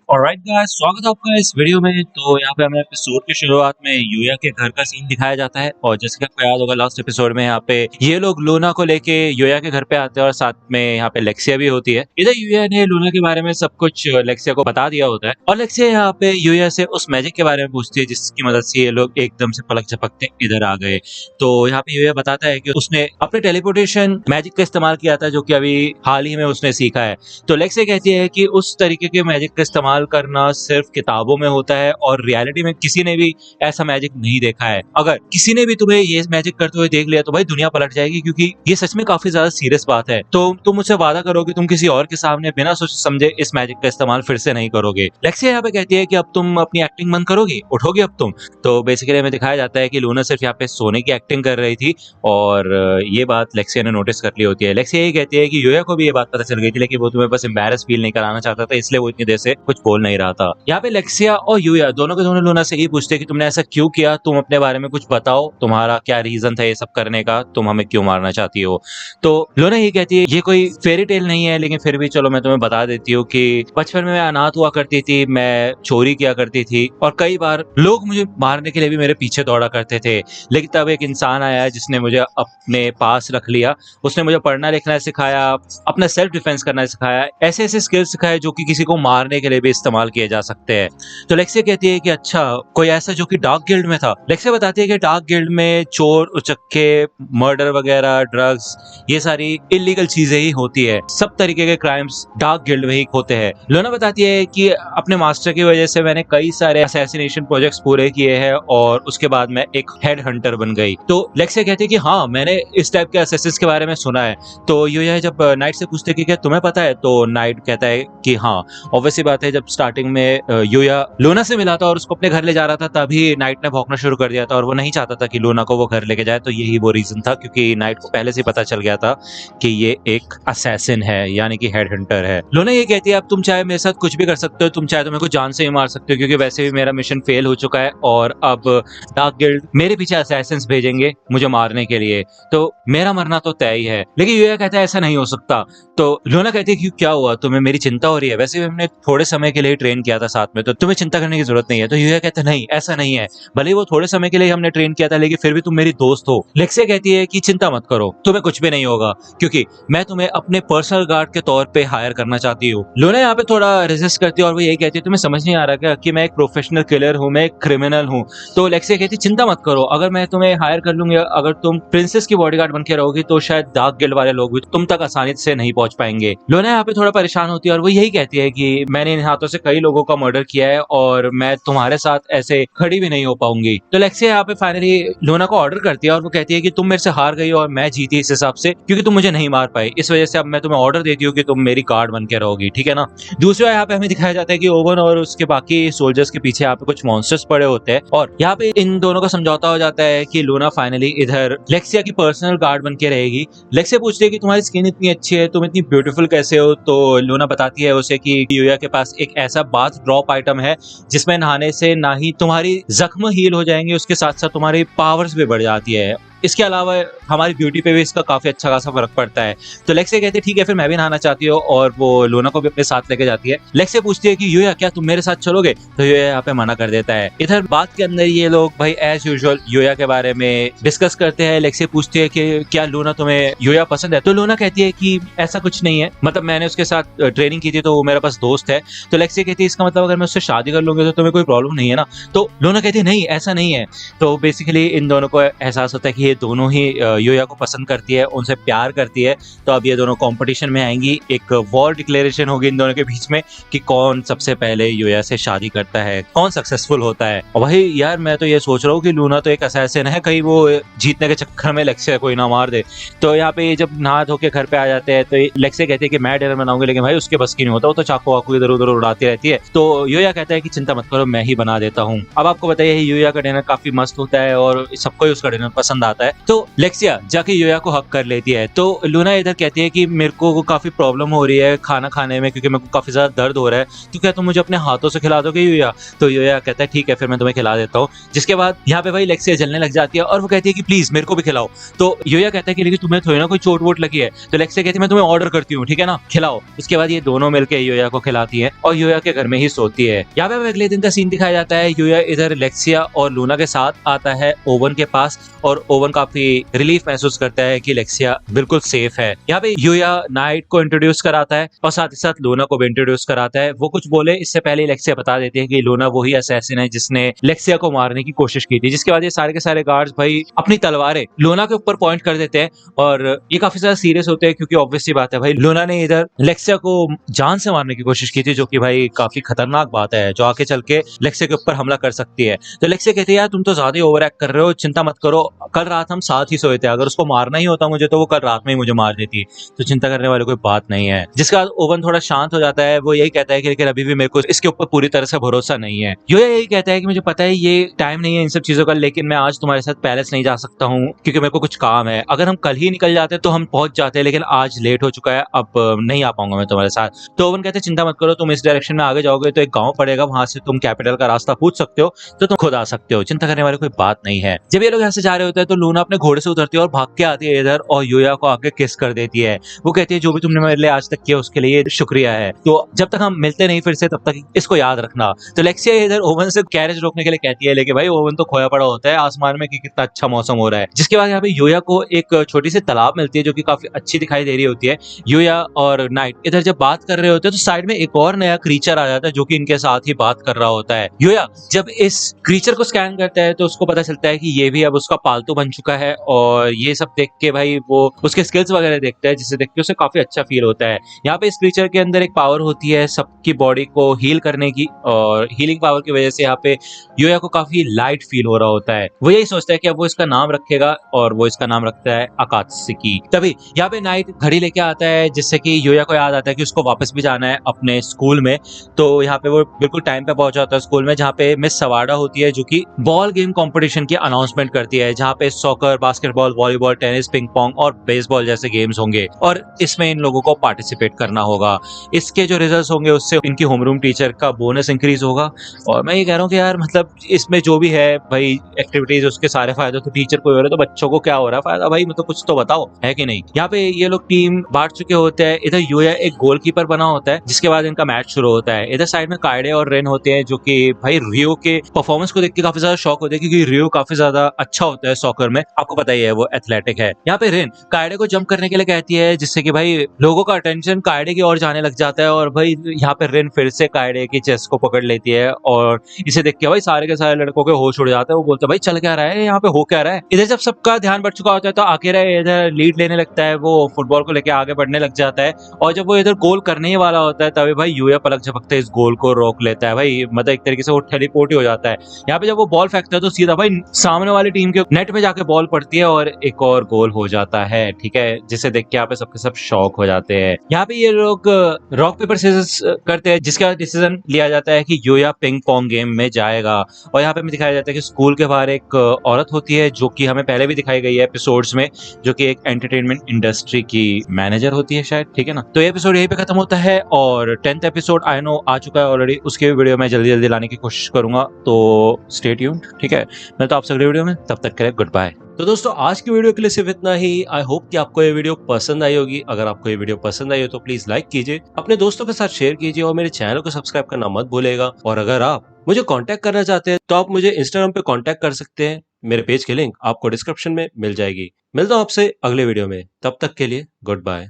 Alright guys, स्वागत है आपका इस वीडियो में। तो यहाँ पे हमें एपिसोड की शुरुआत में यूया के घर का सीन दिखाया जाता है और जैसे कि आपको याद होगा लास्ट एपिसोड में यहाँ पे ये लोग लूना को लेके यूया के घर पे आते हैं और साथ में यहाँ पे लेक्सिया भी होती है। इधर यूया ने लूना के बारे में सब कुछ लेक्सिया को बता दिया होता है और लेक्सिया यहाँ पे यूया से उस मैजिक के बारे में पूछती है जिसकी मदद से ये लोग एकदम से पलक झपकते इधर आ गए। तो यहाँ पे यूया बताता है कि उसने अपने टेलीपोर्टेशन मैजिक का इस्तेमाल किया था जो कि अभी हाल ही में उसने सीखा है। तो लेक्सिया कहती है कि उस तरीके के मैजिक का इस्तेमाल करना सिर्फ किताबों में होता है और रियलिटी में किसी ने भी ऐसा मैजिक नहीं देखा है। अगर किसी ने भी तुम्हें ये मैजिक करते हुए देख लिया तो भाई दुनिया पलट जाएगी, क्योंकि ये सच में काफी ज्यादा सीरियस बात है। तो तुम मुझसे वादा करो कि तुम किसी और के सामने बिना सोचे समझे इस मैजिक का इस्तेमाल फिर से नहीं करोगे। लेक्सिया यहाँ पे कहती है कि अब तुम अपनी एक्टिंग बंद करोगी, उठोगे अब तुम। तो बेसिकली हमें दिखाया जाता है कि लूना सिर्फ यहाँ पे सोने की एक्टिंग कर रही थी और ये बात लेक्सिया ने नोटिस कर ली होती है। लेक्सिया ये कहती है कि यूया को भी ये बात पता चल गई थी, लेकिन वो तुम्हें बस एम्बैरस फील नहीं कराना चाहता था, इसलिए वो इतनी देर से कुछ बोल नहीं रहा था। यहाँ पे लेक्सिया और यूया दोनों के दोनों लूना से ये पूछते हैं कि तुमने ऐसा क्यों किया, तुम अपने बारे में कुछ बताओ, तुम्हारा क्या रीजन था ये सब करने का, तुम हमें क्यों मारना चाहती हो। तो लूना ये कहती है ये कोई फेरी टेल नहीं है, लेकिन फिर भी चलो मैं तुम्हें बता देती हूँ कि बचपन में मैं अनाथ हुआ करती थी, मैं चोरी किया करती थी और कई बार लोग मुझे मारने के लिए भी मेरे पीछे दौड़ा करते थे, लेकिन तब एक इंसान आया जिसने मुझे अपने पास रख लिया। उसने मुझे पढ़ना लिखना सिखाया, अपना सेल्फ डिफेंस करना सिखाया, ऐसे ऐसे स्किल्स सिखाए जो कि किसी को मारने के लिए भी इस्तेमाल किए जा सकते हैं। तो लेक्सिया कहती है कि अच्छा कोई ऐसा जो कि डार्क गिल्ड में था। लेक्सिया बताती है कि डार्क गिल्ड में चोर उचक्के, मर्डर वगैरह, ड्रग्स, ये सारी इलीगल चीजें ही होती है। सब तरीके के क्राइम्स डार्क गिल्ड में ही होते हैं। लूना बताती है कि अपने मास्टर की वजह से मैंने कई सारे असैसिनेशन प्रोजेक्ट्स पूरे किए हैं और उसके बाद मैं एक हेड हंटर बन गई। तो लेक्सिया कहती है कि हाँ मैंने इस टाइप के असैसिन्स के बारे में सुना है। तो यूया जब नाइट से पूछते कि क्या तुम्हें पता है, तो नाइट कहता है कि हाँ। ऑब्वियसली बात है, जब स्टार्टिंग में यूया लूना से मिला था और उसको अपने घर ले जा रहा था तभी नाइट ने भौंकना शुरू कर दिया था और वो नहीं चाहता था कि लूना को वो घर लेके जाए। तो यही वो रीजन था, क्योंकि नाइट को पहले से पता चल गया था कि ये एक असैसिन है, यानी कि हेड हंटर है। लूना ये कहती है अब तुम चाहे मेरे साथ कुछ भी कर सकते हो, तुम चाहे तो मेरे को जान से ही मार सकते हो, क्योंकि वैसे भी मेरा मिशन फेल हो चुका है और अब डार्क गिल्ड मेरे पीछे असैसिन्स भेजेंगे मुझे मारने के लिए, तो मेरा मरना तो तय ही है। लेकिन यूया कहता है ऐसा नहीं हो सकता। तो लूना कहती है कि क्या हुआ, तुम्हें मेरी चिंता हो रही है, वैसे भी हमने थोड़े समय के लिए ट्रेन किया था साथ में, तो तुम्हें चिंता करने की जरूरत नहीं है। तो यूया कहता है नहीं ऐसा नहीं है, भले ही वो थोड़े समय के लिए हमने ट्रेन किया था लेकिन फिर भी तुम मेरी दोस्त हो। लेक्सिया कहती है कि चिंता मत करो, तुम्हें कुछ भी नहीं होगा, क्योंकि मैं तुम्हें अपने पर्सनल गार्ड के तौर पे हायर करना चाहती हूँ। लूना यहाँ पे थोड़ा रेजिस्ट करती है और वो यही कहती है तुम्हें समझ नहीं आ रहा क्या कि मैं एक प्रोफेशनल किलर हूँ, मैं एक क्रिमिनल हूँ। तो लेक्सिया कहती है चिंता मत करो, अगर मैं तुम्हें हायर कर लूंगी, अगर तुम प्रिंसेस की बॉडीगार्ड बन के रहोगी तो शायद डार्क गिल्ड वाले लोग भी तुम तक आसानी से नहीं पहुंच पाएंगे। लूना यहाँ पे थोड़ा परेशान होती है और वो यही कहती है कि मैंने इन हाथों से कई लोगों का मर्डर किया है और मैं तुम्हारे साथ ऐसे खड़ी भी नहीं हो पाऊंगी। तो लेक्सिया यहाँ पे फाइनली लूना को ऑर्डर करती है और वो कहती है कि तुम मेरे से हार गई और मैं जीती इस हिसाब से, क्योंकि तुम मुझे नहीं मार पाई, इस वजह से अब मैं तुम्हें ऑर्डर देती हूँ कि तुम मेरी गार्ड बन के रहोगी, ठीक है ना। दूसरा यहाँ पे हमें दिखाया जाता है कि ओवन और उसके बाकी सोल्जर्स के पीछे यहाँ पे कुछ मॉन्स्टर्स पड़े होते हैं और यहाँ पे इन दोनों का समझौता हो जाता है कि लूना फाइनली इधर लेक्सिया की पर्सनल गार्ड बन के रहेगी। लेक्सिया पूछती है कि तुम्हारी स्किन इतनी अच्छी है, तुम इतनी ब्यूटीफुल कैसे हो। तो लूना बताती है उसे कि यूया के पास एक ऐसा बाथ ड्रॉप आइटम है जिसमें नहाने से ना ही तुम्हारी जख्म हील हो जाएंगे, उसके साथ साथ तुम्हारी पावर्स भी बढ़ जाती है। इसके अलावा हमारी ब्यूटी पे भी इसका काफी अच्छा खासा फर्क पड़ता है। तो लेक्सिया कहती है ठीक है फिर मैं भी नहाना चाहती हूँ और वो लूना को भी अपने साथ लेके जाती है। लेक्सिया पूछती है कि यूया क्या तुम मेरे साथ चलोगे, तो यूया यहाँ पे मना कर देता है। इधर बात के अंदर ये लोग भाई एज यूजुअल यूया के बारे में डिस्कस करते हैं। लेक्सिया पूछती है कि क्या लूना तुम्हें यूया पसंद है, तो लूना कहती है कि ऐसा कुछ नहीं है, मतलब मैंने उसके साथ ट्रेनिंग की थी तो वो मेरे पास दोस्त है। तो लेक्सिया कहती है इसका मतलब अगर मैं उससे शादी कर लूंगी तो तुम्हें कोई प्रॉब्लम नहीं है ना। तो लूना कहती है नहीं ऐसा नहीं है। तो बेसिकली इन दोनों को एहसास होता है कि ये दोनों ही यूया को पसंद करती है, उनसे प्यार करती है। तो अब ये दोनों कंपटीशन में आएंगी, एक वॉर डिक्लेरेशन होगी इन दोनों के बीच में कि कौन सबसे पहले यूया से शादी करता है, कौन सक्सेसफुल होता है। और भाई यार मैं तो ये सोच रहा हूँ कि लूना तो एक असैसिन है, कहीं वो जीतने के चक्कर में लेक्सिया कोई ना मार दे। तो यहाँ पे जब नहा धो के घर पे आ जाते हैं तो लेक्सिया कहती है कि मैं डिनर बनाऊंगी, लेकिन भाई उसके बस की नहीं होता, वो तो चाकू वाकू इधर उधर उड़ाती रहती है। तो यूया कहता है कि चिंता मत करो मैं ही बना देता हूँ। अब आपको बताइए यूया का डिनर काफी मस्त होता है और सबको ही उसका डिनर पसंद आता जाता है। तो लेक्सिया जाके यूया को हक कर लेती है। तो लूना इधर कहती है कि मेरे को काफी प्रॉब्लम हो रही है खाना खाने में, क्योंकि मेरे को काफी ज्यादा दर्द हो रहा है, तो क्या तुम मुझे अपने हाथों से खिला दोगे यूया? तो यूया कहता है ठीक है, फिर मैं तुम्हें खिला देता हूँ। जिसके बाद यहाँ पे भाई लेक्सिया जलने लग जाती है और वो कहती है कि प्लीज मेरे को भी खिलाओ। तो यूया कहता है कि लेकिन तुम्हें थोड़ी ना कोई चोट वोट लगी है। तो लेक्सिया कहती है मैं तुम्हें ऑर्डर करती हूँ, ठीक है ना, खिलाओ। उसके बाद ये दोनों मिलकर यूया को खिलाती है और यूया के घर में ही सोती है। यहाँ पे अगले दिन का सीन दिखाया जाता है। यूया इधर लेक्सिया और लूना के साथ आता है ओवन के पास और ओवन काफी रिलीफ महसूस करता है कि लेक्सिया बिल्कुल सेफ है। यहाँ पे यूया नाइट को इंट्रोड्यूस कराता है और साथ ही साथ लूना को भी इंट्रोड्यूस कराता है। वो कुछ बोले इससे पहले लेक्सिया बता देती है कि लूना वही असैसिन है जिसने लेक्सिया को मारने की कोशिश की थी। जिसके बाद ये सारे के सारे गार्ड्स भाई अपनी तलवारें लूना के ऊपर पॉइंट कर देते हैं और ये काफी ज्यादा सीरियस होते हैं, क्योंकि ऑब्वियस सी बात है भाई लूना ने इधर लेक्सिया को जान से मारने की कोशिश की थी, जो कि भाई काफी खतरनाक बात है, जो आगे चल के लेक्सिया के ऊपर हमला कर सकती है। तो लेक्सिया कहती है यार तुम तो ज्यादा ही ओवर एक्ट कर रहे हो, चिंता मत करो, कल रात हम साथ ही सोए थे, अगर उसको मारना ही होता मुझे तो वो कल रात में ही मुझे मार देती, तो चिंता करने वाली कोई बात नहीं है। जिसके बाद ओवन थोड़ा शांत हो जाता है। वो यही कहता है कि लेकिन अभी भी मेरे को इसके ऊपर पूरी तरह से भरोसा नहीं है। यूया यही कहता है कि मुझे पता है ये टाइम नहीं है इन सब चीजों का, लेकिन मैं आज तुम्हारे साथ पैलेस नहीं जा सकता हूँ क्योंकि मेरे को कुछ काम है। अगर हम कल ही निकल जाते तो हम पहुंच जाते, लेकिन आज लेट हो चुका है, अब नहीं आ पाऊंगा मैं तुम्हारे साथ। तो ओवन कहते हैं चिंता मत करो, तुम इस डायरेक्शन में आगे जाओगे तो एक गांव पड़ेगा, वहां से तुम कैपिटल का रास्ता पूछ सकते हो, तो तुम खुद आ सकते हो, चिंता करने वाली कोई बात नहीं है। जब ये लोग यहाँ से जा रहे होते हैं तो लूना अपने घोड़े से उतरती है और भाग के आती है इधर और यूया को आके किस कर देती है। वो कहती है जो भी तुमने मेरे लिए आज तक किया उसके लिए शुक्रिया है, तो जब तक हम मिलते नहीं फिर से तब तक इसको याद रखना। तो लेक्सिया इधर ओवन से कैरेज रोकने के लिए कहती है, लेकिन भाई ओवन तो खोया पड़ा होता है आसमान में कि कितना अच्छा मौसम हो रहा है। जिसके बाद यहाँ पे यूया को एक छोटी सी तालाब मिलती है जो कि काफी अच्छी दिखाई दे रही होती है। यूया और नाइट इधर जब बात कर रहे होते हैं तो साइड में एक और नया क्रीचर आ जाता है जो कि इनके साथ ही बात कर रहा होता है। यूया जब इस क्रीचर को स्कैन करता है तो उसको पता चलता है कि ये भी अब उसका पालतू बन चुका है और ये सब देख के भाई वो उसके स्किल्स वगैरह देखता है, जिसे देख के उसे काफी अच्छा फील होता है। यहाँ पे इस क्रीचर के अंदर एक पावर होती है सबकी बॉडी को हील करने की, और हीलिंग पावर की वजह से यहाँ पे यूया को काफी लाइट फील हो रहा होता है। वो यही सोचता है कि अब वो इसका नाम रखेगा और वो इसका नाम रखता है अकात्सुकी। तभी यहाँ पे नाइट घड़ी लेके आता है जिससे कि यूया को याद आता है कि उसको वापस भी जाना है अपने स्कूल में। तो यहाँ पे वो बिल्कुल टाइम पे पहुंचा होता है स्कूल में, जहाँ पे मिस सवाडा होती है जो कि बॉल गेम कंपटीशन की अनाउंसमेंट करती है, जहाँ पे soccer, basketball, volleyball, tennis, ping pong और बेसबॉल जैसे गेम्स होंगे और इसमें इन लोगों को पार्टिसिपेट करना होगा। इसके जो रिजल्ट्स होंगे उससे इनकी होमरूम टीचर का बोनस इंक्रीज होगा। और मैं ये कह रहा हूँ कि यार मतलब इसमें जो भी है भाई एक्टिविटीज उसके सारे फायदे तो टीचर को हो रहे हैं, तो बच्चों को क्या हो रहा है फायदा भाई, मतलब कुछ तो बताओ, है कि नहीं। यहाँ पे ये लोग टीम बांट चुके होते हैं। इधर यूया एक गोलकीपर बना होता है, जिसके बाद इनका मैच शुरू होता है। इधर साइड में काइडे और रेन होते हैं जो कि भाई रियो के परफॉर्मेंस को देख के काफी ज्यादा शौक होते हैं, क्योंकि रियो काफी ज्यादा अच्छा होता है सॉकर में, आपको पता ही है वो एथलेटिक है। यहाँ पे रेन काइडे को जंप करने के लिए कहती है, जिससे कि भाई लोगों का अटेंशन काइडे की ओर जाने लग जाता है और भाई यहाँ पे रेन फिर से काइडे की चेस्ट को पकड़ लेती है और इसे देख के भाई सारे के सारे लड़कों के होश उड़ जाते हैं। वो बोलते हैं भाई चल क्या रहा है यहाँ पे, हो क्या रहा है। इधर जब सबका ध्यान बढ़ चुका होता है तो आखिर इधर लीड लेने लगता है, वो फुटबॉल को लेके आगे बढ़ने लग जाता है और जब वो इधर गोल करने ही वाला होता है तभी भाई यूया पलक झपकते इस गोल को रोक लेता है। भाई मतलब एक तरीके से वो टेलीपोर्ट ही हो जाता है। यहाँ पे जब वो बॉल फेंकता है तो सीधा भाई सामने वाली टीम के नेट में जाके बॉल पड़ती है और एक और गोल हो जाता है, ठीक है, जिसे देख के यहाँ पे सबके सब शॉक हो जाते हैं। यहाँ पे ये लोग रॉक पेपर सीजर्स करते हैं, जिसका डिसीजन लिया जाता है कि यूया पिंग पोंग गेम में जाएगा। और यहाँ पे हमें दिखाया जाता है कि स्कूल के बाहर एक औरत होती है जो कि हमें पहले भी दिखाई गई है एपिसोड्स में, जो कि एक एंटरटेनमेंट इंडस्ट्री की मैनेजर होती है शायद, ठीक है ना। तो ये एपिसोड यहीं पे खत्म होता है और 10th एपिसोड आई नो आ चुका है ऑलरेडी, उसके वीडियो में जल्दी जल्दी लाने की कोशिश करूंगा, तो स्टे ट्यून्ड, ठीक है। मैं तो आपसे अगले वीडियो में, तब तक के लिए गुड बाय। तो दोस्तों आज की वीडियो के लिए सिर्फ इतना ही। आई होप कि आपको ये वीडियो पसंद आई होगी। अगर आपको ये वीडियो पसंद आई हो तो प्लीज लाइक कीजिए, अपने दोस्तों के साथ शेयर कीजिए और मेरे चैनल को सब्सक्राइब करना मत भूलिएगा। और अगर आप मुझे कांटेक्ट करना चाहते हैं तो आप मुझे इंस्टाग्राम पे कांटेक्ट कर सकते हैं, मेरे पेज की लिंक आपको डिस्क्रिप्शन में मिल जाएगी। मिलता हूं आपसे अगले वीडियो में, तब तक के लिए गुड बाय।